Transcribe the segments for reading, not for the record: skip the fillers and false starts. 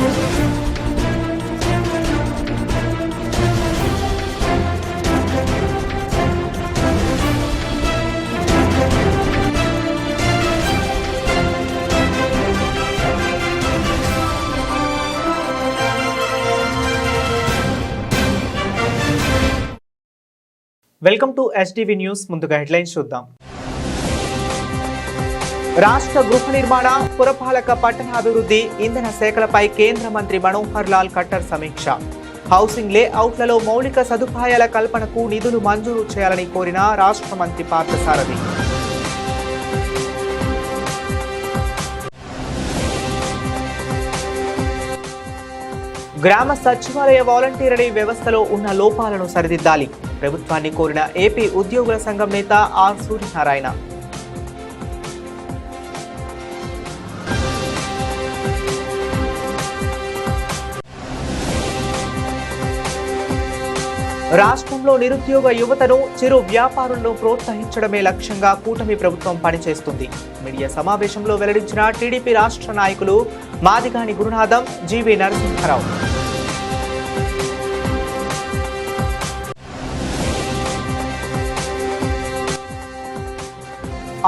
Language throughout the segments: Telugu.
Welcome to STV news. ముందుగా హెడ్లైన్స్ చూద్దాం. రాష్ట్ర గృహ నిర్మాణ, పురపాలక, పట్టణాభివృద్ధి, ఇంధన శాఖలపై కేంద్ర మంత్రి మనోహర్ లాల్ ఖట్టర్ సమీక్ష. హౌసింగ్ లేఅవుట్లలో మౌలిక సదుపాయాల కల్పనకు నిధులు మంజూరు చేయాలని కోరిన రాష్ట్ర మంత్రి పార్థసారథి. గ్రామ సచివాలయ వాలంటీరీ వ్యవస్థలో ఉన్న లోపాలను సరిదిద్దాలి. ప్రభుత్వాన్ని కోరిన ఏపీ ఉద్యోగుల సంఘం నేత ఆర్ సూర్యనారాయణ. రాష్ట్రంలో నిరుద్యోగ యువతను చిరు వ్యాపారులను ప్రోత్సహించడమే లక్ష్యంగా కూటమి ప్రభుత్వం పనిచేస్తుంది. మీడియా సమావేశంలో వెల్లడించిన టీడీపీ రాష్ట్ర నాయకులు Madigani Gurunatham, GV Narasimharao.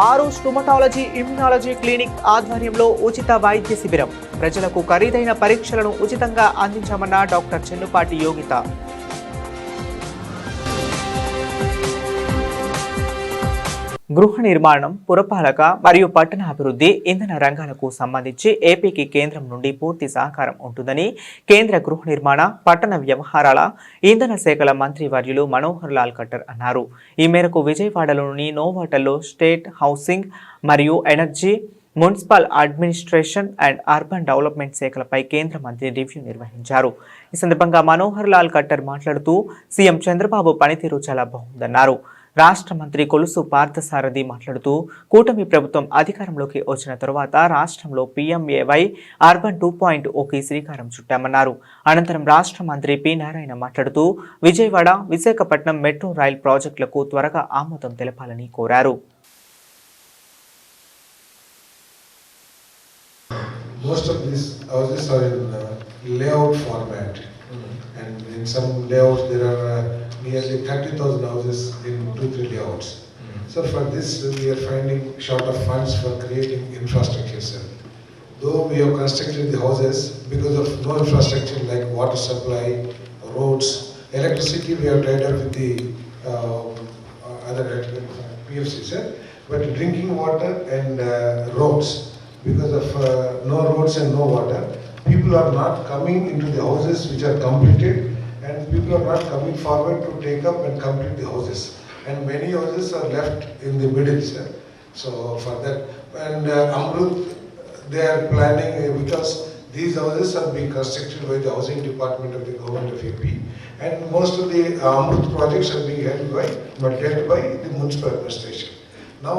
Aarush rheumatology immunology clinic ఆధ్వర్యంలో ఉచిత వైద్య శిబిరం. ప్రజలకు ఖరీదైన పరీక్షలను ఉచితంగా అందించామన్న డాక్టర్ చెన్నుపాటి యోగిత. గృహ నిర్మాణం, పురపాలక మరియు పట్టణాభివృద్ధి, ఇంధన రంగాలకు సంబంధించి ఏపీకి కేంద్రం నుండి పూర్తి సహకారం ఉంటుందని కేంద్ర గృహ నిర్మాణ, పట్టణ వ్యవహారాల, ఇంధన శాఖల మంత్రి వర్యులు మనోహర్ లాల్ ఖట్టర్ అన్నారు. ఈ మేరకు విజయవాడలోని నోవాటల్లో స్టేట్ హౌసింగ్ మరియు energy, municipal administration and urban development శాఖలపై కేంద్ర మంత్రి రివ్యూ నిర్వహించారు. ఈ సందర్భంగా మనోహర్ లాల్ ఖట్టర్ మాట్లాడుతూ సీఎం చంద్రబాబు పనితీరు చాలా బాగుందన్నారు. రాష్ట్ర మంత్రి కొలుసు పార్థసారథి మాట్లాడుతూ కూటమి ప్రభుత్వం అధికారంలోకి వచ్చిన తరువాత రాష్ట్రంలో PMAY అర్బన్ 2.0కి శ్రీకారం చుట్టామన్నారు. అనంతరం రాష్ట్ర మంత్రి పి నారాయణ మాట్లాడుతూ విజయవాడ, విశాఖపట్నం మెట్రో రైల్ ప్రాజెక్టులకు త్వరగా ఆమోదం తెలపాలని కోరారు. Most of these houses are in layout format, and in some layouts there are nearly 30,000 houses in 2-3 layouts. So for this we are finding short of funds for creating infrastructure. Though we have constructed the houses, because of no infrastructure like water supply, roads, electricity, we have tied up with the other PFCs, but drinking water and roads, because of no roads and no water, people are not coming into the houses which are completed, and people are not coming forward to take up and complete the houses, and many houses are left in the middle. So for that, and Amrut, they are planning, because these houses are being constructed by the housing department of the government of AP, and most of the Amrut projects are being held by the municipal administration. Now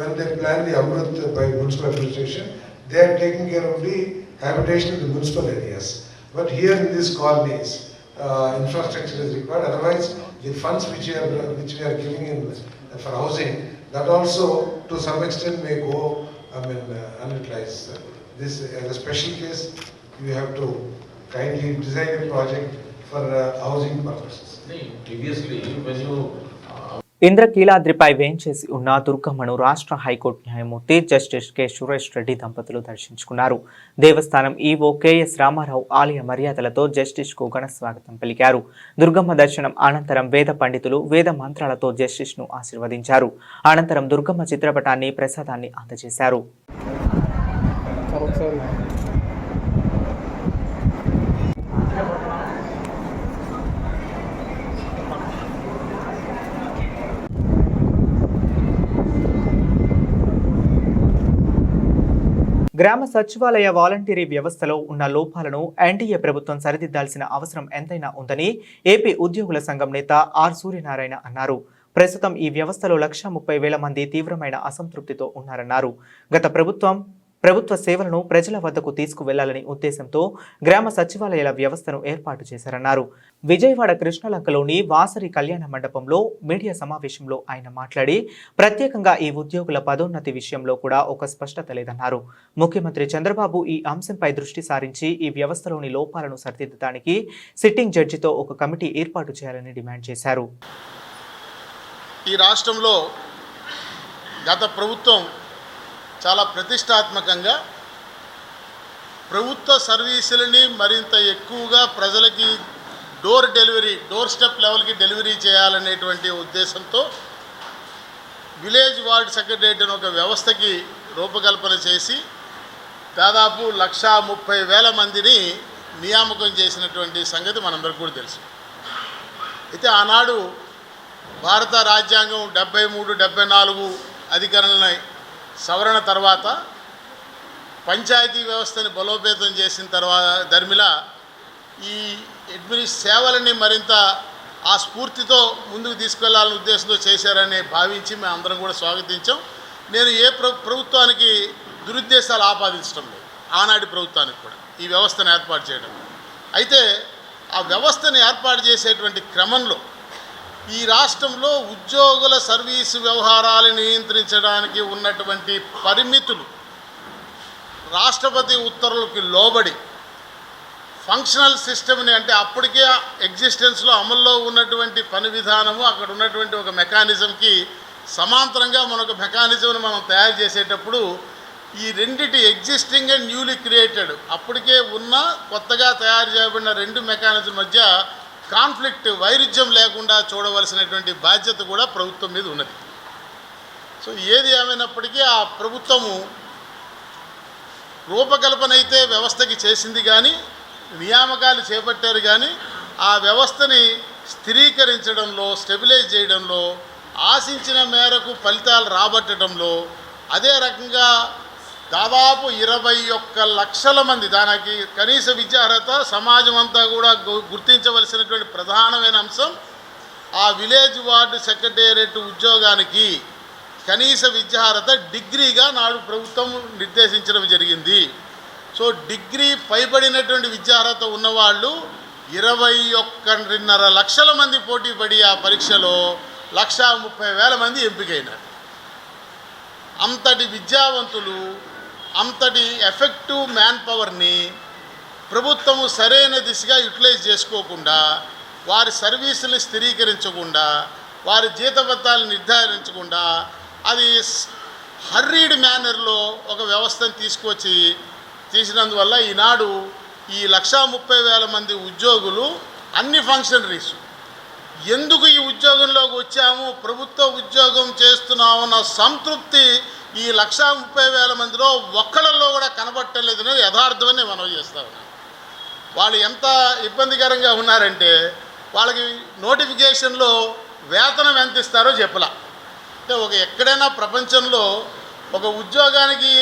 when they plan the Amrut by municipal administration, they are taking care of the habitation in the municipal areas, but here in these colonies infrastructure is required. Otherwise the funds which we are giving in for housing, that also to some extent may go unutilized. This as a special case, you have to kindly design a project for housing purposes. Previously when you ఇంద్రకీలాద్రిపై వేంచేసి ఉన్న దుర్గమ్మను రాష్ట్ర హైకోర్టు న్యాయమూర్తి జస్టిస్ కె సురేష్ రెడ్డి దంపతులు దర్శించుకున్నారు. దేవస్థానం ఈవో కెఎస్ రామారావు ఆలయ మర్యాదలతో జస్టిస్ కు ఘన స్వాగతం పలికారు. దుర్గమ్మ దర్శనం అనంతరం వేద పండితులు వేద మంత్రాలతో జస్టిస్ ను ఆశీర్వదించారు. అనంతరం దుర్గమ్మ చిత్రపటాన్ని, ప్రసాదాన్ని అందజేశారు. గ్రామ సచివాలయ వాలంటీరీ వ్యవస్థలో ఉన్న లోపాలను ఎన్డీఏ ప్రభుత్వం సరిదిద్దాల్సిన అవసరం ఎంతైనా ఉందని ఏపీ ఉద్యోగుల సంఘం నేత ఆర్ సూర్యనారాయణ అన్నారు. ప్రస్తుతం ఈ వ్యవస్థలో 130,000 మంది తీవ్రమైన అసంతృప్తితో ఉన్నారన్నారు. గత ప్రభుత్వం ప్రభుత్వ సేవలను ప్రజల వద్దకు తీసుకువెళ్లాలని ఉద్దేశంతో గ్రామ సచివాలయాల వ్యవస్థను ఏర్పాటు చేశారన్నారు. విజయవాడ కృష్ణలంకలోని వాసరి కళ్యాణ మండపంలో మీడియా సమావేశంలో ఆయన మాట్లాడి, ప్రత్యేకంగా ఈ ఉద్యోగుల పదోన్నతి విషయంలో కూడా ఒక స్పష్టత లేదన్నారు. ముఖ్యమంత్రి చంద్రబాబు ఈ అంశంపై దృష్టి సారించి ఈ వ్యవస్థలోని లోపాలను సరిదిద్దడానికి సిట్టింగ్ జడ్జితో ఒక కమిటీ ఏర్పాటు చేయాలని డిమాండ్ చేశారు. ఈ రాష్ట్రంలో గత ప్రభుత్వం చాలా ప్రతిష్టాత్మకంగా ప్రభుత్వ సర్వీసులని మరింత ఎక్కువగా ప్రజలకి డోర్ స్టెప్ లెవెల్కి డెలివరీ చేయాలనేటువంటి ఉద్దేశంతో విలేజ్ వార్డ్ సెక్రటరేట్ అని ఒక వ్యవస్థకి రూపకల్పన చేసి దాదాపు 130,000 మందిని నియామకం చేసినటువంటి సంగతి మనందరికీ కూడా తెలుసు. అయితే ఆనాడు భారత రాజ్యాంగం 73, 74 అధికరణల సవరణ తర్వాత పంచాయతీ వ్యవస్థని బలోపేతం చేసిన తర్వాత దర్మిలా ఈ సేవలని మరింత ఆ స్ఫూర్తితో ముందుకు తీసుకెళ్లాలనే ఉద్దేశంతో చేశారని భావించి మేము అందరం కూడా స్వాగతించాం. నేను ఏ ప్రభుత్వానికి దురుద్దేశాలు ఆపాదించడం లేదు, ఆనాటి ప్రభుత్వానికి కూడా ఈ వ్యవస్థను ఏర్పాటు చేయడం. అయితే ఆ వ్యవస్థను ఏర్పాటు చేసేటువంటి క్రమంలో ఈ రాష్ట్రంలో ఉద్యోగుల సర్వీసు వ్యవహారాలను నియంత్రించడానికి ఉన్నటువంటి పరిమితులు రాష్ట్రపతి ఉత్తర్వులకి లోబడి ఫంక్షనల్ సిస్టమ్ని, అంటే అప్పటికే ఎగ్జిస్టెన్స్లో అమల్లో ఉన్నటువంటి పని విధానము, అక్కడ ఉన్నటువంటి ఒక మెకానిజంకి సమాంతరంగా మనొక మెకానిజంని మనం తయారు చేసేటప్పుడు ఈ రెండిటి ఎగ్జిస్టింగ్ అండ్ న్యూలీ క్రియేటెడ్, అప్పటికే ఉన్న కొత్తగా తయారు చేయబడిన రెండు మెకానిజం మధ్య కాన్ఫ్లిక్ట్, వైరుధ్యం లేకుండా చూడవలసినటువంటి బాధ్యత కూడా ప్రభుత్వం మీద ఉన్నది. సో ఏది ఏమైనప్పటికీ ఆ ప్రభుత్వము రూపకల్పన అయితే వ్యవస్థకి చేసింది, కానీ నియామకాలు చేపట్టారు, కానీ ఆ వ్యవస్థని స్థిరీకరించడంలో, స్టెబిలైజ్ చేయడంలో, ఆశించిన మేరకు ఫలితాలు రాబట్టడంలో, అదే రకంగా దాదాపు 21 లక్షల మంది, దానికి కనీస విద్యార్హత సమాజం అంతా కూడా గుర్తించవలసినటువంటి ప్రధానమైన అంశం, ఆ విలేజ్ వార్డు సెక్రటేరియట్ ఉద్యోగానికి కనీస విద్యార్హత డిగ్రీగా నాడు ప్రభుత్వం నిర్దేశించడం జరిగింది. సో డిగ్రీ పైబడినటువంటి విద్యార్హత ఉన్నవాళ్ళు 21.5 లక్షల మంది పోటీ పడి ఆ పరీక్షలో 130,000 మంది ఎంపికైనారు. అంతటి విద్యావంతులు, అంతటి ఎఫెక్టివ్ మ్యాన్ పవర్ని ప్రభుత్వము సరైన దిశగా యూటిలైజ్ చేసుకోకుండా, వారి సర్వీసులు స్థిరీకరించకుండా, వారి జీతభత్యాలు నిర్ధారించకుండా, అది హర్రీడ్ మేనర్లో ఒక వ్యవస్థను తీసినందువల్ల ఈనాడు ఈ 130,000 మంది ఉద్యోగులు అన్ని ఫంక్షనరీస్ ఎందుకు ఈ ఉద్యోగంలోకి వచ్చాము, ప్రభుత్వ ఉద్యోగం చేస్తున్నామన్న సంతృప్తి ఈ 130,000 మందిలో ఒక్కళ్ళల్లో కూడా కనబట్టలేదు అనేది యథార్థమని మనం చేస్తా ఉన్నాం. వాళ్ళు ఎంత ఇబ్బందికరంగా ఉన్నారంటే, వాళ్ళకి నోటిఫికేషన్లో వేతనం ఎంత ఇస్తారో చెప్పలా. అంటే ఎక్కడైనా ప్రపంచంలో ఒక ఉద్యోగానికి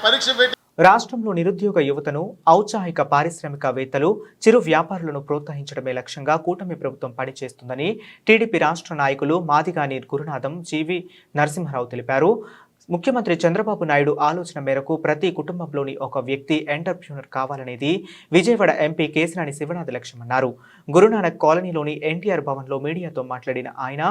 పరీక్ష పెట్టి రాష్ట్రంలో నిరుద్యోగ యువతను, ఔత్సాహిక పారిశ్రామికవేత్తలు, చిరు వ్యాపారులను ప్రోత్సహించడమే లక్ష్యంగా కూటమి ప్రభుత్వం పనిచేస్తుందని టీడీపీ రాష్ట్ర నాయకులు మాదిగాని గురునాథం, జీవి నరసింహారావు తెలిపారు. ముఖ్యమంత్రి చంద్రబాబు నాయుడు ఆలోచన మేరకు ప్రతి కుటుంబంలోని ఒక వ్యక్తి ఎంటర్ప్రెన్యూర్ కావాలనేది విజయవాడ ఎంపీ కేశినేని శివనాథ్ లక్ష్యమన్నారు. గురునానక్ కాలనీలోని ఎన్టీఆర్ భవన్లో మీడియాతో మాట్లాడిన ఆయన,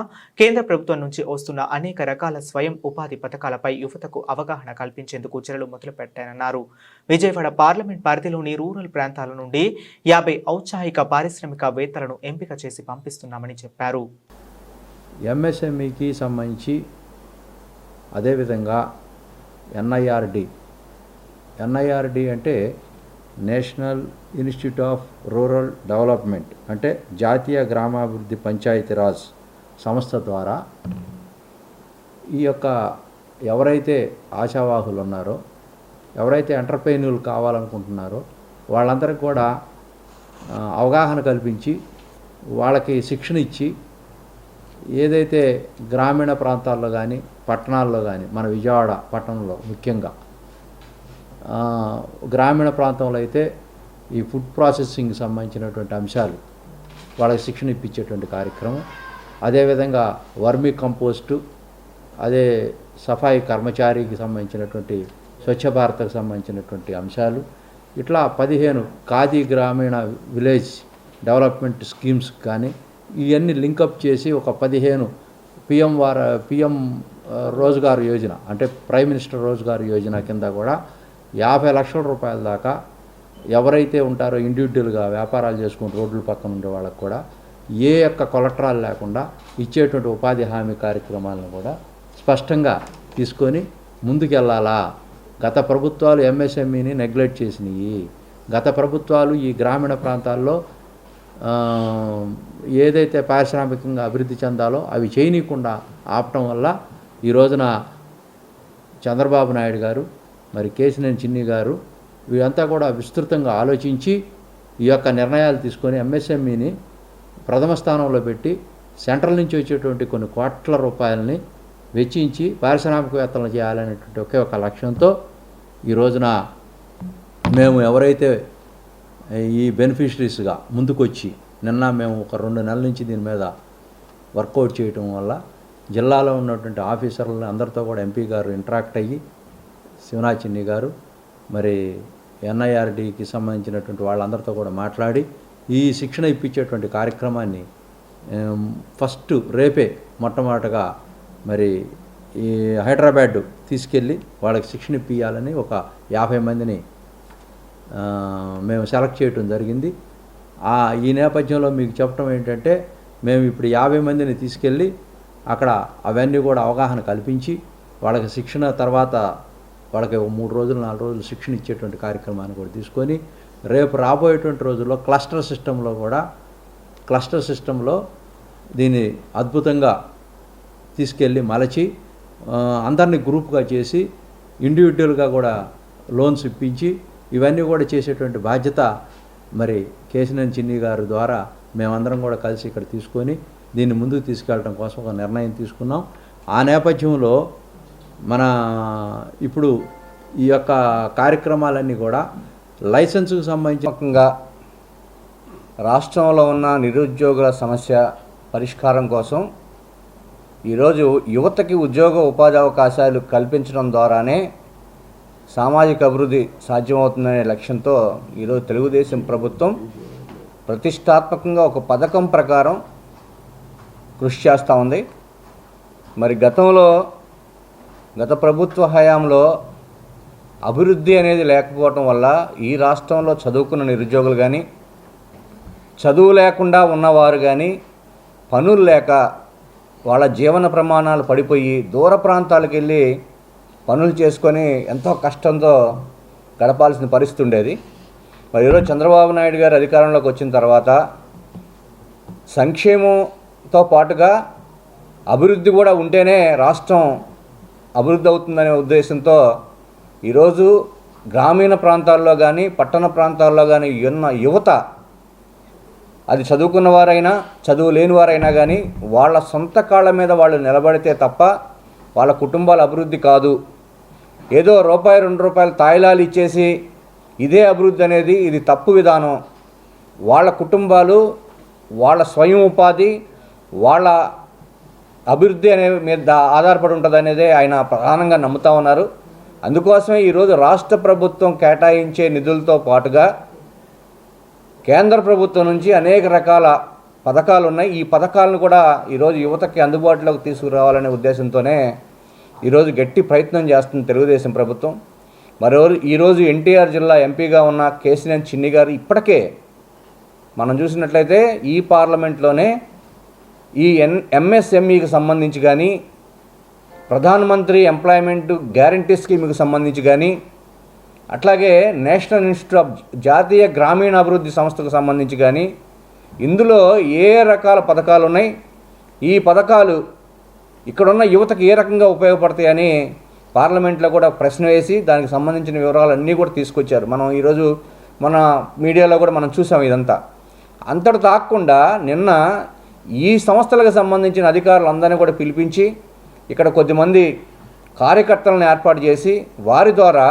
కేంద్ర ప్రభుత్వం నుంచి వస్తున్న అనేక రకాల స్వయం ఉపాధి పథకాలపై యువతకు అవగాహన కల్పించేందుకు చర్యలు మొదలుపెట్టారన్నారు. విజయవాడ పార్లమెంట్ పరిధిలోని రూరల్ ప్రాంతాల నుండి 50 ఔత్సాహిక పారిశ్రామికవేత్తలను ఎంపిక చేసి పంపిస్తున్నామని చెప్పారు. ఎంఎస్ఎంఈకి సంబంధించి అదేవిధంగా ఎన్ఐఆర్డి అంటే national institute of rural development, అంటే జాతీయ గ్రామాభివృద్ధి పంచాయతీరాజ్ సంస్థ ద్వారా ఈ యొక్క ఎవరైతే ఆశావాహులు ఉన్నారో, ఎవరైతే ఎంటర్ప్రెన్యూర్లు కావాలనుకుంటున్నారో వాళ్ళందరికీ కూడా అవగాహన కల్పించి, వాళ్ళకి శిక్షణ ఇచ్చి, ఏదైతే గ్రామీణ ప్రాంతాల్లో కానీ పట్టణాల్లో కానీ, మన విజయవాడ పట్టణంలో ముఖ్యంగా గ్రామీణ ప్రాంతంలో అయితే ఈ ఫుడ్ ప్రాసెసింగ్కి సంబంధించినటువంటి అంశాలు వాళ్ళకి శిక్షణ ఇప్పించేటువంటి కార్యక్రమం, అదేవిధంగా వర్మీ కంపోస్టు, అదే సఫాయి కర్మచారికి సంబంధించినటువంటి స్వచ్ఛ భారత్కు సంబంధించినటువంటి అంశాలు, ఇట్లా 15 ఖాదీ గ్రామీణ విలేజ్ డెవలప్మెంట్ స్కీమ్స్ కానీ ఇవన్నీ లింకప్ చేసి ఒక 15 పిఎం రోజ్గార్ యోజన అంటే ప్రైమ్ మినిస్టర్ రోజ్గార్ యోజన కింద కూడా 50 లక్షల రూపాయల దాకా ఎవరైతే ఉంటారో ఇండివిజువల్గా వ్యాపారాలు చేసుకుంటూ రోడ్ల పక్కన ఉండే వాళ్ళకు కూడా ఏ యొక్క కొలెటరల్ లేకుండా ఇచ్చేటువంటి ఉపాధి హామీ కార్యక్రమాలను కూడా స్పష్టంగా తీసుకొని ముందుకెళ్ళాలా. గత ప్రభుత్వాలు ఎంఎస్ఎంఈని నెగ్లెక్ట్ చేసినాయి. గత ప్రభుత్వాలు ఈ గ్రామీణ ప్రాంతాల్లో ఏదైతే పారిశ్రామికంగా అభివృద్ధి చెందాలో అవి చేయనీయకుండా ఆపటం వల్ల ఈ రోజున చంద్రబాబు నాయుడు గారు మరి కేశినేని చిన్ని గారు వీరంతా కూడా విస్తృతంగా ఆలోచించి ఈ యొక్క నిర్ణయాలు తీసుకొని ఎంఎస్ఎంఈని ప్రథమ స్థానంలో పెట్టి సెంట్రల్ నుంచి వచ్చేటువంటి కొన్ని కోట్ల రూపాయలని వెచ్చించి పారిశ్రామికవేత్తలను చేయాలనేటువంటి ఒకే ఒక లక్ష్యంతో ఈ రోజున మేము ఎవరైతే ఈ బెనిఫిషరీస్గా ముందుకొచ్చి నిన్న మేము ఒక 2 నెలల నుంచి దీని మీద వర్కౌట్ చేయటం వల్ల జిల్లాలో ఉన్నటువంటి ఆఫీసర్లను అందరితో కూడా ఎంపీ గారు ఇంటరాక్ట్ అయ్యి శివనాథ్ చిన్ని గారు మరి ఎన్ఐఆర్డీకి సంబంధించినటువంటి వాళ్ళందరితో కూడా మాట్లాడి ఈ శిక్షణ ఇప్పించేటువంటి కార్యక్రమాన్ని ఫస్ట్ రేపే మొట్టమొదటగా మరి ఈ హైదరాబాద్ తీసుకెళ్ళి వాళ్ళకి శిక్షణ ఇప్పించాలని ఒక 50 మందిని మేము సెలెక్ట్ చేయటం జరిగింది. ఈ నేపథ్యంలో మీకు చెప్పడం ఏంటంటే మేము ఇప్పుడు 50 మందిని తీసుకెళ్ళి అక్కడ అవన్నీ కూడా అవగాహన కల్పించి వాళ్ళకి శిక్షణ తర్వాత వాళ్ళకి 3 రోజులు 4 రోజులు శిక్షణ ఇచ్చేటువంటి కార్యక్రమాన్ని కూడా తీసుకొని రేపు రాబోయేటువంటి రోజుల్లో క్లస్టర్ సిస్టంలో దీన్ని అద్భుతంగా తీసుకెళ్ళి మలచి అందరినీ గ్రూప్గా చేసి ఇండివిజువల్గా కూడా లోన్స్ ఇప్పించి ఇవన్నీ కూడా చేసేటువంటి బాధ్యత మరి కేశినేని చిన్ని గారి ద్వారా మేమందరం కూడా కలిసి ఇక్కడ తీసుకొని దీన్ని ముందుకు తీసుకెళ్ళడం కోసం ఒక నిర్ణయం తీసుకున్నాం. ఆ నేపథ్యంలో మన ఇప్పుడు ఈ యొక్క కార్యక్రమాలన్నీ కూడా లైసెన్సుకు సంబంధించి రాష్ట్రంలో ఉన్న నిరుద్యోగుల సమస్య పరిష్కారం కోసం ఈరోజు యువతకి ఉద్యోగ ఉపాధి అవకాశాలు కల్పించడం ద్వారానే సామాజిక అభివృద్ధి సాధ్యమవుతుందనే లక్ష్యంతో ఈరోజు తెలుగుదేశం ప్రభుత్వం ప్రతిష్టాత్మకంగా ఒక పథకం ప్రకారం కృషి చేస్తూ ఉంది. మరి గత ప్రభుత్వ హయాంలో అభివృద్ధి అనేది లేకపోవటం వల్ల ఈ రాష్ట్రంలో చదువుకున్న నిరుద్యోగులు కానీ చదువు లేకుండా ఉన్నవారు కానీ పనులు లేక వాళ్ళ జీవన ప్రమాణాలు పడిపోయి దూర ప్రాంతాలకు వెళ్ళి పనులు చేసుకొని ఎంతో కష్టంతో గడపాల్సిన పరిస్థితి ఉండేది. మరి ఈరోజు చంద్రబాబు నాయుడు గారు అధికారంలోకి వచ్చిన తర్వాత సంక్షేమంతో పాటుగా అభివృద్ధి కూడా ఉంటేనే రాష్ట్రం అభివృద్ధి అవుతుందనే ఉద్దేశంతో ఈరోజు గ్రామీణ ప్రాంతాల్లో కానీ పట్టణ ప్రాంతాల్లో కానీ ఉన్న యువత అది చదువుకున్న వారైనా చదువు లేని వారైనా కానీ వాళ్ళ సొంత కాళ్ళ మీద వాళ్ళు నిలబడితే తప్ప వాళ్ళ కుటుంబాల అభివృద్ధి కాదు. ఏదో ₹2 తాయిలాలు ఇచ్చేసి ఇదే అభివృద్ధి అనేది ఇది తప్పు విధానం. వాళ్ళ కుటుంబాలు వాళ్ళ స్వయం ఉపాధి వాళ్ళ అభివృద్ధి అనే మీద ఆధారపడి ఉంటుంది అనేదే ఆయన ప్రధానంగా నమ్ముతూ ఉన్నారు. అందుకోసమే ఈరోజు రాష్ట్ర ప్రభుత్వం కేటాయించే నిధులతో పాటుగా కేంద్ర ప్రభుత్వం నుంచి అనేక రకాల పథకాలు ఉన్నాయి. ఈ పథకాలను కూడా ఈరోజు యువతకి అందుబాటులోకి తీసుకురావాలనే ఉద్దేశంతోనే ఈరోజు గట్టి ప్రయత్నం చేస్తుంది తెలుగుదేశం ప్రభుత్వం. ఈరోజు ఎన్టీఆర్ జిల్లా ఎంపీగా ఉన్న కేశినేని చిన్ని గారు ఇప్పటికే మనం చూసినట్లయితే ఈ పార్లమెంట్లోనే ఈ ఎంఎస్ఎంఈకి సంబంధించి కానీ ప్రధానమంత్రి ఎంప్లాయ్మెంట్ గ్యారంటీ స్కీమ్కి సంబంధించి కానీ అట్లాగే నేషనల్ ఇన్స్టిట్యూట్ ఆఫ్ జాతీయ గ్రామీణాభివృద్ధి సంస్థకు సంబంధించి కానీ ఇందులో ఏ రకాల పథకాలు ఉన్నాయి, ఈ పథకాలు ఇక్కడున్న యువతకు ఏ రకంగా ఉపయోగపడతాయని పార్లమెంట్లో కూడా ప్రశ్న వేసి దానికి సంబంధించిన వివరాలన్నీ కూడా తీసుకొచ్చారు. మనం ఈరోజు మన మీడియాలో కూడా మనం చూసాం. ఇదంతా అంతటి తాకుండా నిన్న ఈ సంస్థలకు సంబంధించిన అధికారులందరినీ కూడా పిలిపించి ఇక్కడ కొద్దిమంది కార్యకర్తలను ఏర్పాటు చేసి వారి ద్వారా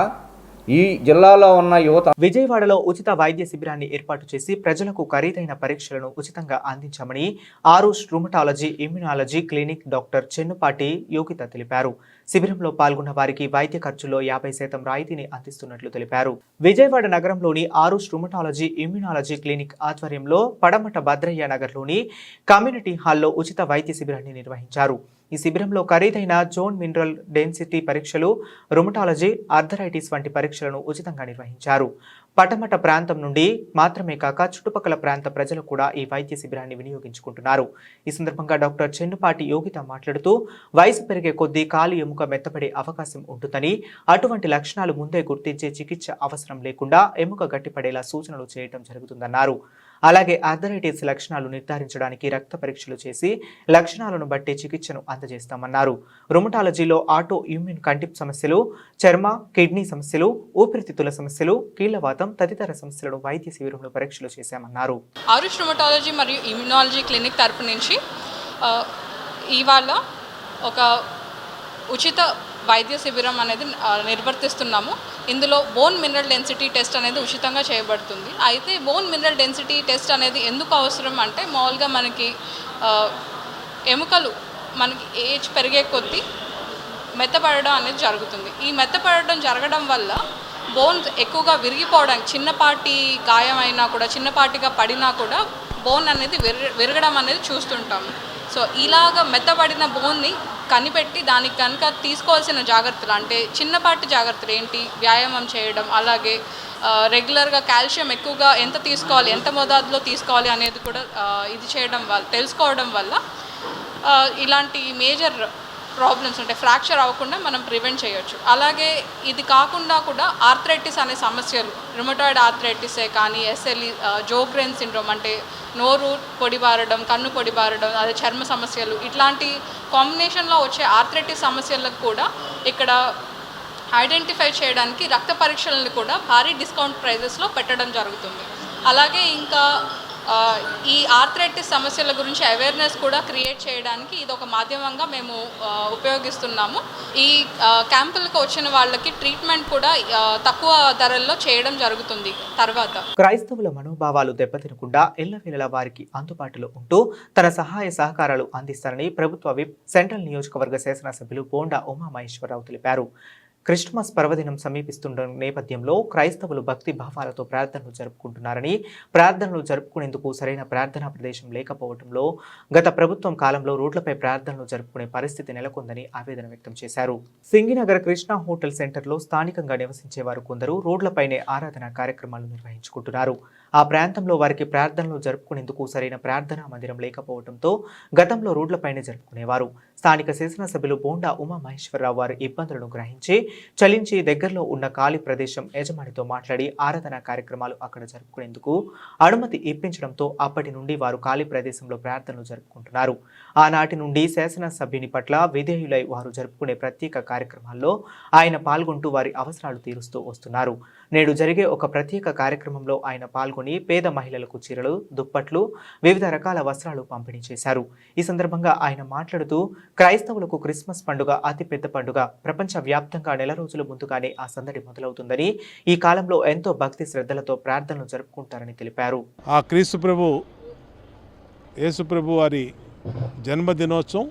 ఈ జిల్లాలో ఉన్న యువత విజయవాడలో ఉచిత వైద్య శిబిరాన్ని ఏర్పాటు చేసి ప్రజలకు ఖరీదైన పరీక్షలను ఉచితంగా అందించామని Aarush rheumatology immunology clinic doctor Chennupati Yogita తెలిపారు. శిబిరంలో పాల్గొన్న వారికి వైద్య ఖర్చుల్లో 50% రాయితీని అందిస్తున్నట్లు తెలిపారు. విజయవాడ నగరంలోని ఆరుష్ రుమటాలజీ ఇమ్యునాలజీ క్లినిక్ ఆధ్వర్యంలో పడమట భద్రయ్య నగర్లోని కమ్యూనిటీ హాల్లో ఉచిత వైద్య శిబిరాన్ని నిర్వహించారు. ఈ శిబిరంలో ఖరీదైన జోన్ మినరల్ డెన్సిటీ పరీక్షలు, రుమటాలజీ, ఆర్థరైటిస్ వంటి పరీక్షలను ఉచితంగా నిర్వహించారు. పటమట ప్రాంతం నుండి మాత్రమే కాక చుట్టుపక్కల ప్రాంత ప్రజలు కూడా ఈ వైద్య శిబిరాన్ని వినియోగించుకుంటున్నారు. ఈ సందర్భంగా డాక్టర్ చెన్నుపాటి యోగిత మాట్లాడుతూ వయసు పెరిగే కొద్దీ కాలు ఎముక మెత్తపడే అవకాశం ఉంటుందని, అటువంటి లక్షణాలు ముందే గుర్తించే చికిత్స అవసరం లేకుండా ఎముక గట్టిపడేలా సూచనలు చేయడం జరుగుతుందన్నారు. అలాగే ఆర్థరైటిస్ లక్షణాలు నిర్ధారించడానికి రక్త పరీక్షలు చేసి లక్షణాలను బట్టి చికిత్సను అందజేస్తామన్నారు. రుమటాలజీలో ఆటో ఇమ్యూన్ కంటి సమస్యలు, చర్మ, కిడ్నీ సమస్యలు, ఊపిరితిత్తుల సమస్యలు, కీళ్లవాతం తదితర సమస్యలను వైద్య శిబిరంలో పరీక్షలు చేశామన్నారు. ఆరుష్ రుమటాలజీ మరియు ఇమ్యునాలజీ క్లినిక్ తరపు నుంచి ఇవాళ ఒక ఉచిత వైద్య శిబిరం అనేది నిర్వర్తిస్తున్నాము. ఇందులో బోన్ మినరల్ డెన్సిటీ టెస్ట్ అనేది ఉచితంగా చేయబడుతుంది. అయితే బోన్ మినరల్ డెన్సిటీ టెస్ట్ అనేది ఎందుకు అవసరం అంటే, మామూలుగా మనకి ఎముకలు మనకి ఏజ్ పెరిగే కొద్దీ మెత్తపడడం అనేది జరుగుతుంది. ఈ మెత్తపడడం జరగడం వల్ల బోన్స్ ఎక్కువగా విరిగిపోవడానికి, చిన్నపాటి గాయమైనా కూడా, చిన్నపాటిగా పడినా కూడా బోన్ అనేది విరగడం అనేది చూస్తుంటాము. సో ఇలాగ మెత్తబడిన బోన్ని కనిపెట్టి దానికి కనుక తీసుకోవాల్సిన జాగ్రత్తలు, అంటే చిన్నపాటి జాగ్రత్తలు ఏంటి, వ్యాయామం చేయడం, అలాగే రెగ్యులర్గా కాల్షియం ఎక్కువగా ఎంత తీసుకోవాలి, ఎంత మోతాదులో తీసుకోవాలి అనేది కూడా ఇది చేయడం వల్ల, తెలుసుకోవడం వల్ల ఇలాంటి మేజర్ ప్రాబ్లమ్స్ అంటే ఫ్రాక్చర్ అవ్వకుండా మనం ప్రివెంట్ చేయొచ్చు. అలాగే ఇది కాకుండా కూడా ఆర్థరైటిస్ అనే సమస్యలు, రుమటాయిడ్ ఆర్థరైటిసే కానీ ఎస్ఎల్ఈ, జోగ్రెన్ సిండ్రోమ్ అంటే నోరు పొడిబారడం, కన్ను పొడిబారడం, అదే చర్మ సమస్యలు, ఇట్లాంటి కాంబినేషన్లో వచ్చే ఆర్థరైటిస్ సమస్యలకు కూడా ఇక్కడ ఐడెంటిఫై చేయడానికి రక్త పరీక్షలను కూడా భారీ డిస్కౌంట్ ప్రైజెస్లో పెట్టడం జరుగుతుంది. అలాగే ఇంకా ఈ ఆర్థరైటిస్ సమస్యల గురించి అవేర్నెస్ కూడా క్రియేట్ చేయడానికి ఇది ఒక మాధ్యమంగా మేము ఉపయోగిస్తున్నాము. ఈ క్యాంపులకు వచ్చిన వాళ్ళకి ట్రీట్మెంట్ కూడా తక్కువ ధరల్లో చేయడం జరుగుతుంది. తర్వాత క్రైస్తవుల మనోభావాలు దెబ్బతినకుండా ఎల్లవేళలా వారికి అందుబాటులో ఉంటూ తన సహాయ సహకారాలు అందిస్తారని ప్రభుత్వ విప్ సెంట్రల్ నియోజకవర్గ శాసనసభ్యులు బోండా ఉమామహేశ్వరరావు తెలిపారు. క్రిస్మస్ పర్వదినం సమీపిస్తున్న నేపథ్యంలో క్రైస్తవులు భక్తి భావాలతో ప్రార్థనలు జరుపుకుంటున్నారని, ప్రార్థనలు జరుపుకునేందుకు సరైన ప్రార్థనా ప్రదేశం లేకపోవడంలో గత ప్రభుత్వం కాలంలో రోడ్లపై ప్రార్థనలు జరుపుకునే పరిస్థితి నెలకొందని ఆవేదన వ్యక్తం చేశారు. సింగినగర్ కృష్ణ హోటల్ సెంటర్లో స్థానికంగా నివసించే వారు కొందరు రోడ్లపైనే ఆరాధన కార్యక్రమాలు నిర్వహించుకుంటున్నారు. ఆ ప్రాంతంలో వారికి ప్రార్థనలు జరుపుకునేందుకు సరైన ప్రార్థనా మందిరం లేకపోవడంతో గతంలో రోడ్లపైనే జరుపుకునేవారు. స్థానిక శాసనసభ్యులు బోండా ఉమామహేశ్వరరావు వారి ఇబ్బందులను గ్రహించి చలించి దగ్గరలో ఉన్న ఖాళీ ప్రదేశం యజమానితో మాట్లాడి ఆరాధన కార్యక్రమాలు అక్కడ జరుపుకునేందుకు అనుమతి ఇప్పించడంతో అప్పటి నుండి వారు ఖాళీ ప్రదేశంలో ప్రార్థనలు జరుపుకుంటున్నారు. ఆనాటి నుండి శాసనసభ్యుని పట్ల విధేయులై వారు జరుపుకునే ప్రత్యేక కార్యక్రమాల్లో ఆయన పాల్గొంటూ వారి అవసరాలు తీరుస్తూ వస్తున్నారు. నేడు జరిగే ఒక ప్రత్యేక కార్యక్రమంలో ఆయన పాల్గొని పేద మహిళలకు చీరలు, దుప్పట్లు, వివిధ రకాల వస్త్రాలు పంపిణీ చేశారు. ఈ సందర్భంగా ఆయన మాట్లాడుతూ క్రైస్తవులకు క్రిస్మస్ పండుగ అతిపెద్ద పండుగ. ప్రపంచ వ్యాప్తంగా నెల రోజుల ముందుగానే ఆ సందడి మొదలవుతుందని, ఈ కాలంలో ఎంతో భక్తి శ్రద్ధలతో ప్రార్థనలు జరుపుకుంటారని తెలిపారు. ఆ క్రీస్తు ప్రభు యేసు ప్రభు వారి జన్మదినోత్సవం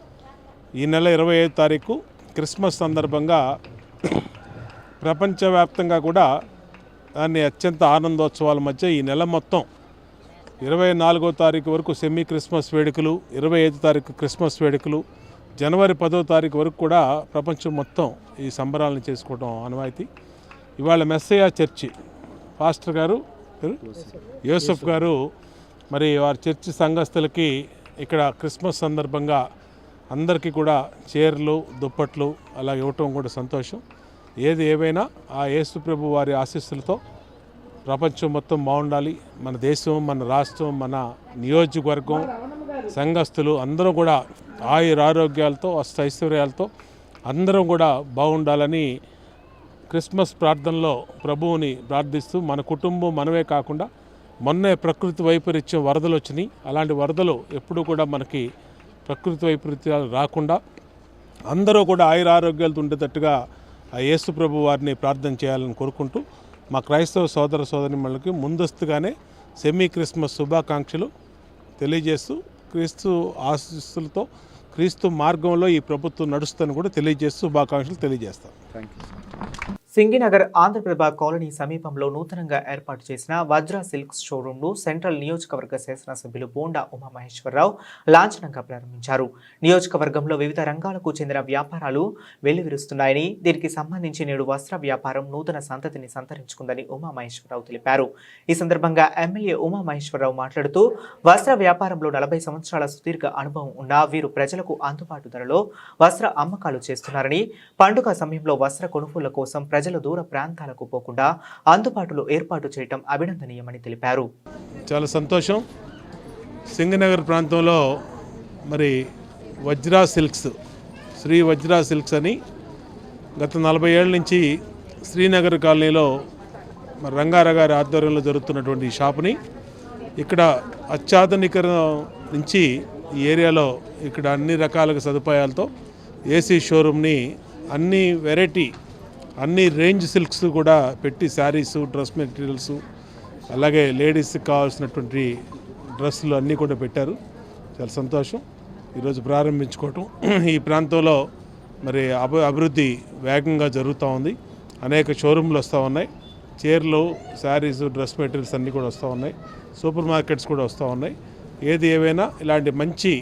ఈ నెల 25వ తారీఖు క్రిస్మస్ సందర్భంగా ప్రపంచవ్యాప్తంగా కూడా దాన్ని అత్యంత ఆనందోత్సవాల మధ్య ఈ నెల మొత్తం 24వ తారీఖు వరకు సెమీ క్రిస్మస్ వేడుకలు, 25వ తారీఖు క్రిస్మస్ వేడుకలు, జనవరి 10వ తారీఖు వరకు కూడా ప్రపంచం మొత్తం ఈ సంబరాలను చేసుకోవడం ఆనవాయితీ. ఇవాళ మెస్సయ్య చర్చి పాస్టర్ గారు యోసెఫ్ గారు మరి వారి చర్చి సంఘస్థులకి ఇక్కడ క్రిస్మస్ సందర్భంగా అందరికీ కూడా చీరలు, దుప్పట్లు అలా ఇవ్వటం కూడా సంతోషం. ఏది ఏవైనా ఆ యేసు ప్రభు వారి ఆశీస్సులతో ప్రపంచం మొత్తం బాగుండాలి. మన దేశం, మన రాష్ట్రం, మన నియోజకవర్గం, సంఘస్థులు అందరూ కూడా ఆయురారోగ్యాలతో, అష్టైశ్వర్యాలతో అందరం కూడా బాగుండాలని క్రిస్మస్ ప్రార్థనలో ప్రభువుని ప్రార్థిస్తూ, మన కుటుంబం మనమే కాకుండా మొన్నే ప్రకృతి వైపరీత్యం వరదలు వచ్చినాయి. అలాంటి వరదలు ఎప్పుడూ కూడా మనకి ప్రకృతి వైపరీత్యాలు రాకుండా అందరూ కూడా ఆయురారోగ్యాలతో ఉండేటట్టుగా ఆ యేసు ప్రభు వారిని ప్రార్థన చేయాలని కోరుకుంటూ మా క్రైస్తవ సోదర సోదరిమణులకి ముందస్తుగానే సెమీ క్రిస్మస్ శుభాకాంక్షలు తెలియజేస్తూ క్రీస్తు ఆశీస్సులతో క్రీస్తు మార్గంలో ఈ ప్రభుత్వం నడుస్తుందని కూడా తెలియజేస్తూ శుభాకాంక్షలు తెలియజేస్తాం. సింగినగర్ ఆంధ్రప్రభ కాలనీ సమీపంలో నూతనంగా ఏర్పాటు చేసిన వజ్రా సిల్క్స్ షోరూంను సెంట్రల్ నియోజకవర్గ శాసనసభ్యులు బోండా ఉమామహేశ్వరరావు లాంఛనంగా ప్రారంభించారు. నియోజకవర్గంలో వివిధ రంగాలకు చెందిన వ్యాపారాలు వెల్లివిరుస్తున్నాయని, దీనికి సంబంధించి నేడు వస్త్ర వ్యాపారం నూతన సంతతిని సంతరించుకుందని ఉమామహేశ్వరరావు తెలిపారు. ఈ సందర్భంగా ఎమ్మెల్యే ఉమామహేశ్వరరావు మాట్లాడుతూ వస్త్ర వ్యాపారంలో 40 సంవత్సరాల సుదీర్ఘ అనుభవం ఉన్న వీరు ప్రజలకు అందుబాటు ధరలో వస్త్ర అమ్మకాలు చేస్తున్నారని, పండుగ సమయంలో వస్త్ర కొనుగోళ్ల కోసం ప్రజలు దూర ప్రాంతాలకు పోకుండా అందుబాటులో ఏర్పాటు చేయడం అభినందనీయమని తెలిపారు. చాలా సంతోషం. సింగనగర్ ప్రాంతంలో మరి వజ్రా సిల్క్స్, శ్రీ వజ్రా సిల్క్స్ అని గత 40 ఏళ్ళ నుంచి శ్రీనగర్ కాలనీలో మరి రంగారావు గారి ఆధ్వర్యంలో జరుగుతున్నటువంటి ఈ షాపుని ఇక్కడ అత్యాధునికరణ నుంచి ఈ ఏరియాలో ఇక్కడ అన్ని రకాల సదుపాయాలతో ఏసీ షోరూమ్ని అన్ని వెరైటీ అన్ని రేంజ్ సిల్క్స్ కూడా పెట్టి శారీసు, డ్రెస్ మెటీరియల్స్, అలాగే లేడీస్కి కావాల్సినటువంటి డ్రెస్సులు అన్నీ కూడా పెట్టారు. చాలా సంతోషం ఈరోజు ప్రారంభించుకోవటం. ఈ ప్రాంతంలో మరి అభివృద్ధి వేగంగా జరుగుతూ ఉంది. అనేక షోరూమ్లు వస్తూ ఉన్నాయి. చీరలు, శారీసు, డ్రెస్ మెటీరియల్స్ అన్నీ కూడా వస్తూ ఉన్నాయి. సూపర్ మార్కెట్స్ కూడా వస్తూ ఉన్నాయి. ఏది ఏవైనా ఇలాంటి మంచి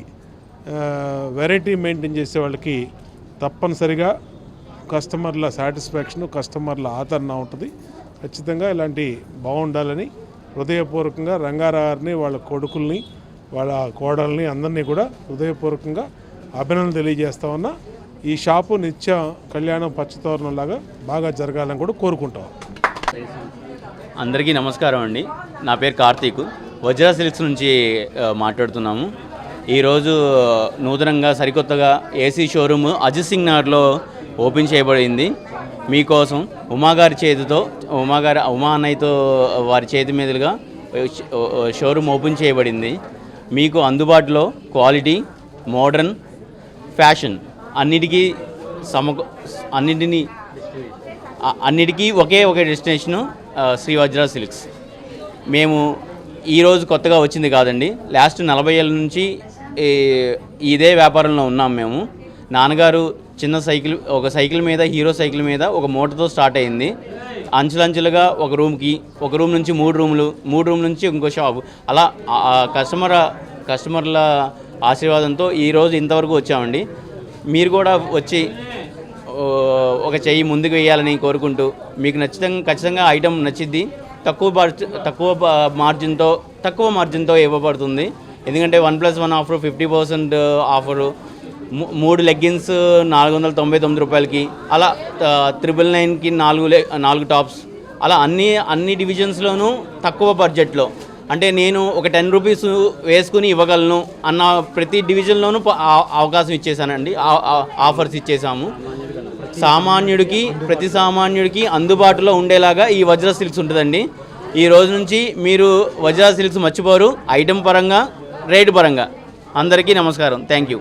వెరైటీ మెయింటైన్ చేసే వాళ్ళకి తప్పనిసరిగా కస్టమర్ల సాటిస్ఫాక్షన్, కస్టమర్ల ఆదరణ ఉంటుంది. ఖచ్చితంగా ఇలాంటి బాగుండాలని హృదయపూర్వకంగా రంగారావు గారిని, వాళ్ళ కొడుకుల్ని, వాళ్ళ కోడల్ని అందరినీ కూడా హృదయపూర్వకంగా అభినందనలు తెలియజేస్తా ఉన్నా. ఈ షాపు నిత్య కళ్యాణం పచ్చతోరణంలాగా బాగా జరగాలని కూడా కోరుకుంటాం. అందరికీ నమస్కారం అండి. నా పేరు కార్తీక్, వజ్రా సిల్క్స్ నుంచి మాట్లాడుతున్నాము. ఈరోజు నూతనంగా సరికొత్తగా ఏసీ షోరూమ్ అజిత్ సింగ్ నగర్లో ఓపెన్ చేయబడింది. మీకోసం ఉమాగారి చేతితో ఉమా అన్నయ్యతో వారి చేతి మీదుగా షోరూమ్ ఓపెన్ చేయబడింది. మీకు అందుబాటులో క్వాలిటీ, మోడర్న్, ఫ్యాషన్ అన్నిటికీ ఒకే డెస్టినేషను శ్రీ వజ్రా సిల్క్స్. మేము ఈరోజు కొత్తగా వచ్చింది కాదండి, లాస్ట్ 40 ఏళ్ళ నుంచి ఇదే వ్యాపారంలో ఉన్నాం మేము. నాన్నగారు చిన్న ఒక సైకిల్ మీద, హీరో సైకిల్ మీద ఒక మూటతో స్టార్ట్ అయింది. అంచులంచులుగా ఒక రూమ్ నుంచి 3 రూములు, 3 రూమ్ నుంచి ఇంకో షాపు, అలా కస్టమర్ల ఆశీర్వాదంతో ఈరోజు ఇంతవరకు వచ్చామండి. మీరు కూడా వచ్చి ఒక చెయ్యి ముందుకు వేయాలని కోరుకుంటూ, మీకు ఖచ్చితంగా ఐటెం నచ్చిద్ది. తక్కువ మార్జిన్తో ఇవ్వబడుతుంది. ఎందుకంటే 1+1 ఆఫర్, 50% ఆఫరు, 3 లెగ్గిన్స్ 499 రూపాయలకి, అలా 999కి 4 టాప్స్, అలా అన్ని డివిజన్స్లోనూ తక్కువ బడ్జెట్లో. అంటే నేను ఒక 10 రూపీస్ వేసుకుని ఇవ్వగలను అన్న ప్రతి డివిజన్లోనూ అవకాశం ఇచ్చేసానండి, ఆఫర్స్ ఇచ్చేసాము. ప్రతి సామాన్యుడికి అందుబాటులో ఉండేలాగా ఈ వజ్రా సిల్క్స్ ఉంటుందండి. ఈ రోజు నుంచి మీరు వజ్రా సిల్క్స్ మర్చిపోరు, ఐటెం పరంగా, రేటు పరంగా. అందరికీ నమస్కారం. Thank you.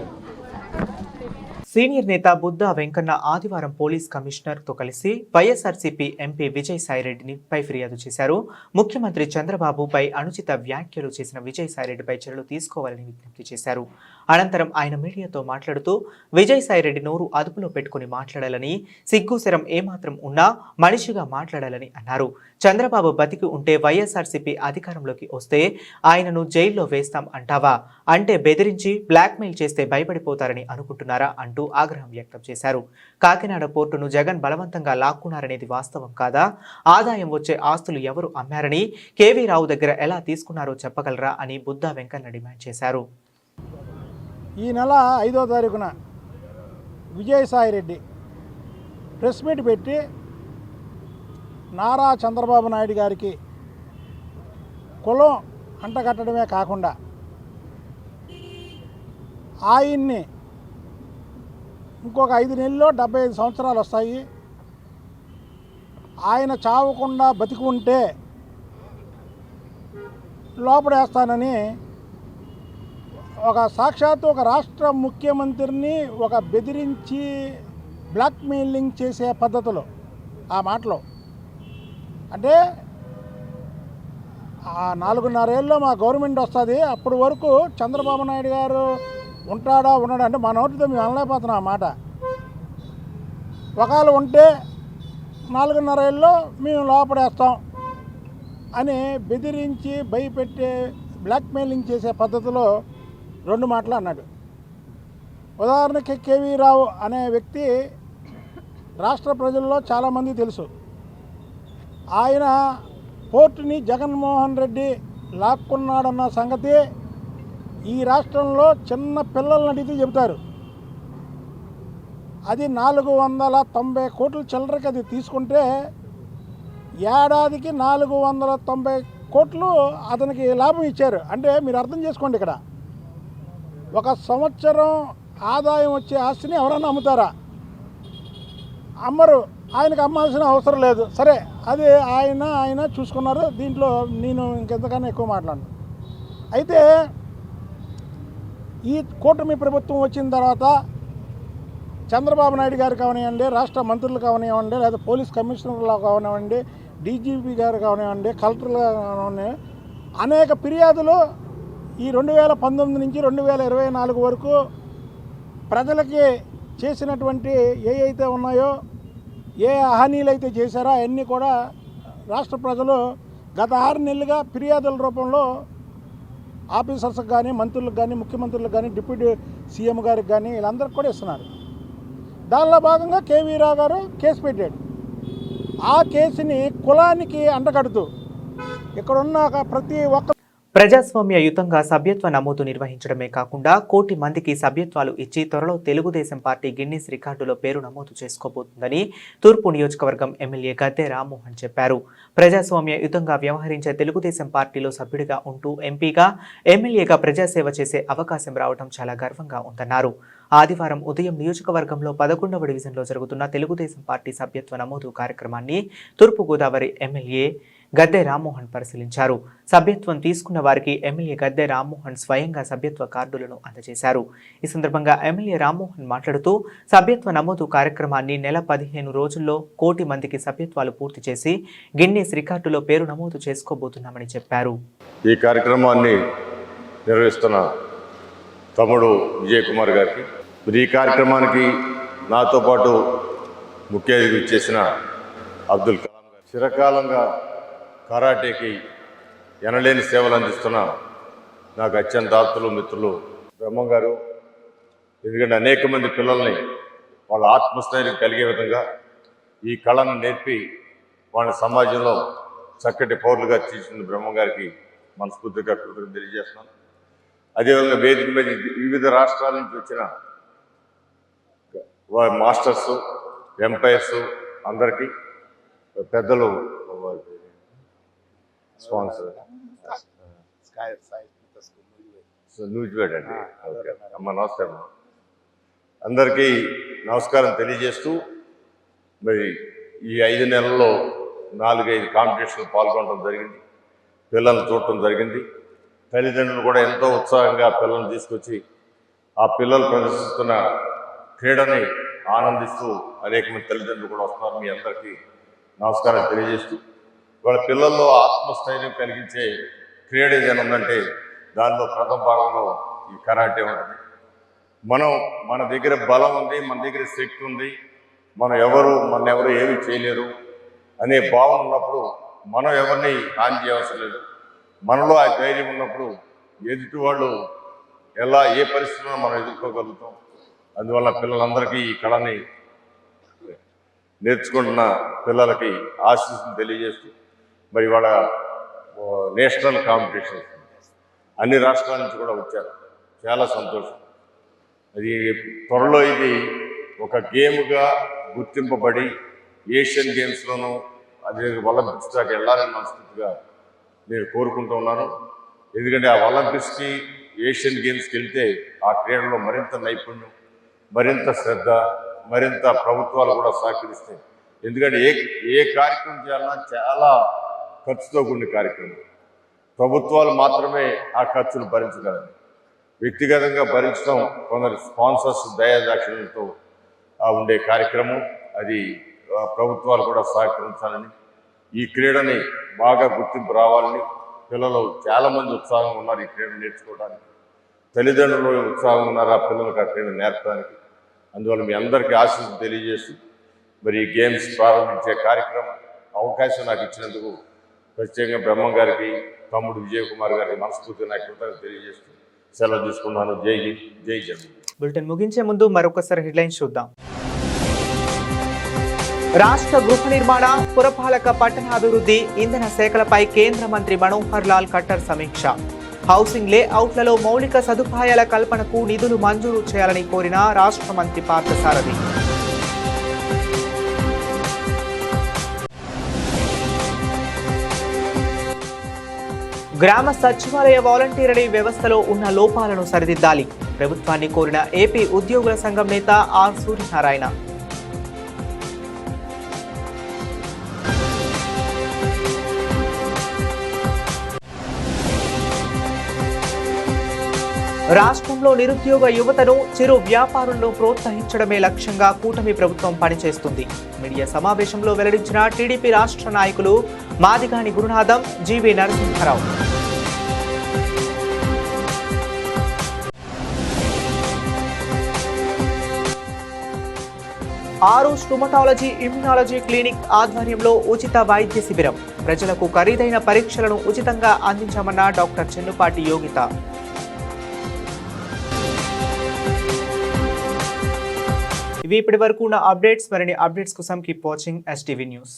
సీనియర్ నేత బుద్ధా వెంకన్న ఆదివారం పోలీస్ కమిషనర్తో కలిసి వైఎస్ఆర్సీపీ ఎంపీ విజయసాయిరెడ్డిపై ఫిర్యాదు చేశారు. ముఖ్యమంత్రి చంద్రబాబుపై అనుచిత వ్యాఖ్యలు చేసిన విజయసాయిరెడ్డిపై చర్యలు తీసుకోవాలని విజ్ఞప్తి చేశారు. అనంతరం ఆయన మీడియాతో మాట్లాడుతూ విజయసాయిరెడ్డి నోరు అదుపులో పెట్టుకుని మాట్లాడాలని, సిగ్గుశరం ఏమాత్రం ఉన్నా మనిషిగా మాట్లాడాలని అన్నారు. చంద్రబాబు బతికి ఉంటే వైఎస్ఆర్సీపీ అధికారంలోకి వస్తే ఆయనను జైల్లో వేస్తాం అంటావా? అంటే బెదిరించి బ్లాక్మెయిల్ చేస్తే భయపడిపోతారని అనుకుంటున్నారా అంటూ ఆగ్రహం వ్యక్తం చేశారు. కాకినాడ పోర్టును జగన్ బలవంతంగా లాక్కున్నారనేది వాస్తవం కాదా? ఆదాయం వచ్చే ఆస్తులు ఎవరు అమ్మారని, కేవీ రావు దగ్గర ఎలా తీసుకున్నారో చెప్పగలరా అని బుద్ధా వెంకన్న డిమాండ్ చేశారు. ఈ నెల 5వ తారీఖున విజయసాయిరెడ్డి ప్రెస్ మీట్ పెట్టి నారా చంద్రబాబు నాయుడు గారికి కులం అంటగట్టడమే కాకుండా ఆయన్ని ఇంకొక 5 నెలల్లో 75 సంవత్సరాలు వస్తాయి, ఆయన చావకుండా బతికి ఉంటే లోపడేస్తానని సాక్షాత్తు ఒక రాష్ట్ర ముఖ్యమంత్రిని బెదిరించి బ్లాక్మెయిలింగ్ చేసే పద్ధతులు ఆ మాటలో. అంటే ఆ 4.5 ఏళ్ళలో మా గవర్నమెంట్ వస్తుంది, అప్పటి వరకు చంద్రబాబు నాయుడు గారు ఉంటాడా ఉన్నాడా అంటే మా నోటితో మేము అనలేకపోతున్నాం ఆ మాట. ఒకవేళ ఉంటే 4.5 ఏళ్ళలో మేము లోపడేస్తాం అని బెదిరించి భయపెట్టే బ్లాక్మెయిలింగ్ చేసే పద్ధతిలో 2 మాటలు అన్నాడు. ఉదాహరణకి కేవీ రావు అనే వ్యక్తి రాష్ట్ర ప్రజల్లో చాలామంది తెలుసు. ఆయన పోర్టుని జగన్మోహన్ రెడ్డి లాక్కున్నాడన్న సంగతి ఈ రాష్ట్రంలో చిన్న పిల్లలను అడిగితే చెబుతారు. అది 490 కోట్ల చిల్లరకి అది తీసుకుంటే ఏడాదికి 490 కోట్లు అతనికి లాభం ఇచ్చారు. అంటే మీరు అర్థం చేసుకోండి, ఇక్కడ 1 సంవత్సరం ఆదాయం వచ్చే ఆస్తిని ఎవరన్నా అమ్ముతారా? అమ్మరు. ఆయనకు అమ్మాల్సిన అవసరం లేదు. సరే, అది ఆయన చూసుకున్నారు. దీంట్లో నేను ఇంకెంతకన్నా ఎక్కువ మాట్లాడను. అయితే ఈ కూటమి ప్రభుత్వం వచ్చిన తర్వాత చంద్రబాబు నాయుడు గారు కావనివ్వండి, రాష్ట్ర మంత్రులు కావనివ్వండి, లేదా పోలీస్ కమిషనర్లు కావనివ్వండి, డీజీపీ గారు కావనివ్వండి, కలెక్టర్లు కావనివ్వండి, అనేక ఫిర్యాదులు ఈ 2019 నుంచి 2024 వరకు ప్రజలకి చేసినటువంటి ఏవైతే ఉన్నాయో, ఏ హానీలు అయితే చేశారో అవన్నీ కూడా రాష్ట్ర ప్రజలు గత 6 నెలలుగా ఫిర్యాదుల రూపంలో ఆఫీసర్స్కి కానీ, మంత్రులకు కానీ, ముఖ్యమంత్రులకు కానీ, డిప్యూటీ సీఎం గారికి కానీ వీళ్ళందరికీ కూడా ఇస్తున్నారు. దానిలో భాగంగా కేవీ రావు గారు కేసు పెట్టాడు. ఆ కేసుని కులానికి అంటగడుతూ ఇక్కడున్న ప్రతి ఒక్క ప్రజాస్వామ్యయుతంగా సభ్యత్వ నమోదు నిర్వహించడమే కాకుండా 1 కోటి మందికి సభ్యత్వాలు ఇచ్చి త్వరలో తెలుగుదేశం పార్టీ గిన్నిస్ రికార్డులో పేరు నమోదు చేసుకోబోతుందని తూర్పు నియోజకవర్గం ఎమ్మెల్యే గద్దె రామ్మోహన్ చెప్పారు. ప్రజాస్వామ్యయుతంగా వ్యవహరించే తెలుగుదేశం పార్టీలో సభ్యుడిగా ఉంటూ ఎంపీగా, ఎమ్మెల్యేగా ప్రజాసేవ చేసే అవకాశం రావడం చాలా గర్వంగా ఉందన్నారు. ఆదివారం ఉదయం నియోజకవర్గంలో 11వ డివిజన్లో జరుగుతున్న తెలుగుదేశం పార్టీ సభ్యత్వ నమోదు కార్యక్రమాన్ని తూర్పుగోదావరి ఎమ్మెల్యే గద్దె రామ్మోహన్ పరిశీలించారు. సభ్యత్వం తీసుకున్న వారికి ఎమ్మెల్యే గద్దె రామ్మోహన్ స్వయంగా సభ్యత్వ కార్డులను అందజేశారు. ఈ సందర్భంగా ఎమ్మెల్యే రామ్మోహన్ మాట్లాడుతూ సభ్యత్వ నమోదు కార్యక్రమాన్ని నెల 15 రోజుల్లో 1 కోటి మందికి సభ్యత్వాలు పూర్తి చేసి గిన్నిస్ రికార్డులో పేరు నమోదు చేసుకోబోతున్నామని చెప్పారు. ఈ కార్యక్రమాన్ని నిర్వహిస్తున్న తమ్ముడు విజయ్ కుమార్ గారికి, ఈ కార్యక్రమానికి నాతో పాటు ముఖ్య అతిథి చేసిన అబ్దుల్ కలాం గారు, చిరకాలంగా కరాటేకి ఎనలేని సేవలు అందిస్తున్న నాకు అత్యంత ఆప్తులు మిత్రులు బ్రహ్మం గారు. ఎందుకంటే అనేక మంది పిల్లల్ని వాళ్ళ ఆత్మస్థైర్యం కలిగే విధంగా ఈ కళను నేర్పి వాళ్ళ సమాజంలో చక్కటి పౌరులుగా తీర్చిన బ్రహ్మం గారికి మనస్ఫూర్తిగా కృతజ్ఞతలు తెలియజేస్తున్నాను. అదేవిధంగా వేదిక మీద వివిధ రాష్ట్రాల నుంచి వచ్చిన మాస్టర్స్, ఎంపైర్స్ అందరికీ, పెద్దలు, స్పాన్సర్ నూజివేడ్ అండి. ఓకే అమ్మ, నమస్కారం. అందరికీ నమస్కారం తెలియజేస్తూ, మరి ఈ 5 నెలల్లో 4-5 కాంపిటీషన్లు పాల్గొనడం జరిగింది. పిల్లల్ని చూడటం జరిగింది. తల్లిదండ్రులు కూడా ఎంతో ఉత్సాహంగా పిల్లల్ని తీసుకొచ్చి ఆ పిల్లలు ప్రదర్శిస్తున్న క్రీడని ఆనందిస్తూ అనేక మంది తల్లిదండ్రులు కూడా వస్తున్నారు. మీ అందరికీ నమస్కారం తెలియజేస్తూ, వాళ్ళ పిల్లల్లో ఆత్మస్థైర్యం కలిగించే క్రీడ ఏదైనా ఉందంటే దానిలో ప్రథమ భాగంలో ఈ కరాటే ఉంటుంది. మన దగ్గర బలం ఉంది, మన దగ్గర శక్తి ఉంది, మన ఎవరు ఏమీ చేయలేరు అనే భావన ఉన్నప్పుడు మనం ఎవరిని హాని చేయవలసిన లేదు. మనలో ఆ ధైర్యం ఉన్నప్పుడు ఎదుటి వాళ్ళు ఏ పరిస్థితుల్లో మనం ఎదుర్కోగలుగుతాం. అందువల్ల పిల్లలందరికీ ఈ కళని నేర్చుకుంటున్న పిల్లలకి ఆశీస్సులు తెలియజేస్తూ, మరి వాళ్ళ నేషనల్ కాంపిటీషన్ అన్ని రాష్ట్రాల నుంచి కూడా వచ్చారు. చాలా సంతోషం. అది త్వరలో ఇది ఒక గేమ్గా గుర్తింపబడి ఏషియన్ గేమ్స్లోనూ అదే ఒలింపిక్స్ దాకా వెళ్ళాలని మనస్ఫూర్తిగా నేను కోరుకుంటూ ఉన్నాను. ఎందుకంటే ఆ ఒలింపిక్స్కి, ఏషియన్ గేమ్స్కి వెళ్తే ఆ క్రీడలో మరింత నైపుణ్యం, మరింత శ్రద్ధ, మరింత ప్రభుత్వాలు కూడా సహకరిస్తాయి. ఎందుకంటే ఏ కార్యక్రమం చేయాలన్నా చాలా ఖర్చుతో కూడిన కార్యక్రమం. ప్రభుత్వాలు మాత్రమే ఆ ఖర్చులు భరించగలరు. వ్యక్తిగతంగా భరించడం కొందరు స్పాన్సర్స్ దయాదాక్షిణ్యంతో ఉండే కార్యక్రమం. అది ప్రభుత్వాలు కూడా సహకరించాలని, ఈ క్రీడని బాగా గుర్తింపు రావాలని, పిల్లలు చాలామంది ఉత్సాహంగా ఉన్నారు ఈ క్రీడ నేర్చుకోవడానికి, తల్లిదండ్రులు ఉత్సాహంగా ఉన్నారు ఆ పిల్లలకు ఆ క్రీడ నేర్పడానికి. అందువల్ల మీ అందరికీ ఆశీస్సులు తెలియజేస్తూ మరి ఈ గేమ్స్ ప్రారంభించే కార్యక్రమం అవకాశం నాకు ఇచ్చినందుకు ప్రత్యేకంగా బ్రహ్మం గారికి, తమ్ముడు విజయ్ కుమార్ గారికి మనస్ఫూర్తిగా నాకు కృతజ్ఞతలు తెలియజేస్తూ సెలవు తీసుకున్నాను. జై హింద్, జై జగన్. బులెటిన్ ముగించే ముందు మరొకసారి హెడ్లైన్స్ చూద్దాం. రాష్ట్ర గృహ నిర్మాణ, పురపాలక, పట్టణాభివృద్ధి, ఇంధన శాఖలపై కేంద్ర మంత్రి మనోహర్ లాల్ ఖట్టర్ సమీక్ష. హౌసింగ్ లేఅవుట్లలో మౌలిక సదుపాయాల కల్పనకు నిధులు మంజూరు చేయాలని కోరిన రాష్ట్ర మంత్రి పార్థసారథి. గ్రామ సచివాలయ వాలంటీర్ల వ్యవస్థలో ఉన్న లోపాలను సరిదిద్దాలి. ప్రభుత్వాన్ని కోరిన ఏపీ ఉద్యోగుల సంఘం నేత ఆర్ సూర్యనారాయణ. రాష్ట్రంలో నిరుద్యోగ యువతను చిరు వ్యాపారులను ప్రోత్సహించడమే లక్ష్యంగా కూటమి ప్రభుత్వం పనిచేస్తుంది. మీడియా సమావేశంలో వెల్లడించిన టీడీపీ రాష్ట్ర నాయకులు Madigani Gurunatham, GV Narasimharao. Aarush rheumatology immunology clinic ఆధ్వర్యంలో ఉచిత వైద్య శిబిరం. ప్రజలకు ఖరీదైన పరీక్షలను ఉచితంగా అందించామన్న డాక్టర్ చెన్నుపాటి యోగిత. ఇవి ఇప్పటి వరకు ఉన్న అప్డేట్స్. మరిన్ని అప్డేట్స్ కోసం కీప్ వాచింగ్ STV న్యూస్.